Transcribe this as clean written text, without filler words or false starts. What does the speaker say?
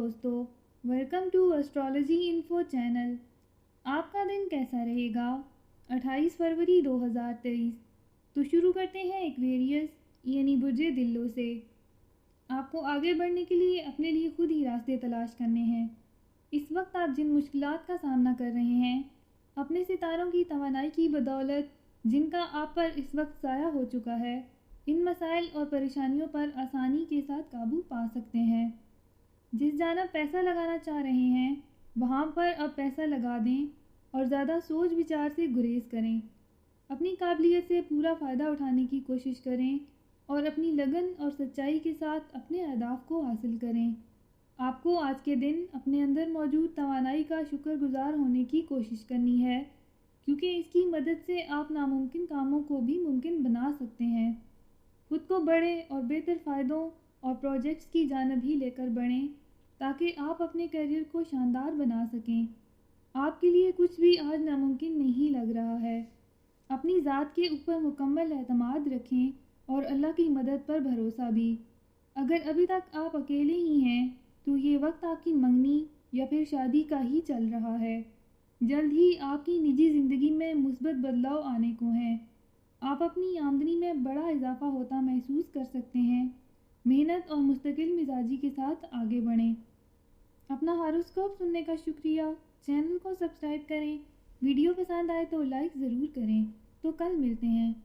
दोस्तों, welcome to astrology info channel. आपका दिन कैसा रहेगा? 28 फरवरी 2023। तो शुरू करते हैं एक्वेरियस यानी बुर्जे दिल्लो से। आपको आगे बढ़ने के लिए अपने लिए खुद ही रास्ते तलाश करने हैं। इस वक्त आप जिन मुश्किलात का सामना कर रहे हैं, अपने सितारों की तवानाई की बदौलत जिनका आप पर इस वक्त साया हो चुका है, इन मसाइल और परेशानियों पर आसानी के साथ काबू पा सकते हैं। जिस जानब पैसा लगाना चाह रहे हैं वहाँ पर अब पैसा लगा दें और ज़्यादा सोच विचार से गुरेज करें। अपनी काबिलियत से पूरा फ़ायदा उठाने की कोशिश करें और अपनी लगन और सच्चाई के साथ अपने अहदाफ को हासिल करें। आपको आज के दिन अपने अंदर मौजूद तवानाई का शुक्रगुजार होने की कोशिश करनी है, क्योंकि इसकी मदद से आप नामुमकिन कामों को भी मुमकिन बना सकते हैं। खुद को बड़े और बेहतर फ़ायदों और प्रोजेक्ट्स की जानब ही लेकर बढ़ें ताकि आप अपने करियर को शानदार बना सकें। आपके लिए कुछ भी आज नामुमकिन नहीं लग रहा है। अपनी ज़ात के ऊपर मुकम्मल एतमाद रखें और अल्लाह की मदद पर भरोसा भी। अगर अभी तक आप अकेले ही हैं तो ये वक्त आपकी मंगनी या फिर शादी का ही चल रहा है। जल्द ही आपकी निजी ज़िंदगी में मुस्बत बदलाव आने को हैं। आप अपनी आमदनी में बड़ा इजाफा होता महसूस कर सकते हैं। मेहनत और मुस्तकिल मिजाजी के साथ आगे बढ़ें। अपना हॉरोस्कोप सुनने का शुक्रिया। चैनल को सब्सक्राइब करें। वीडियो पसंद आए तो लाइक ज़रूर करें। तो कल मिलते हैं।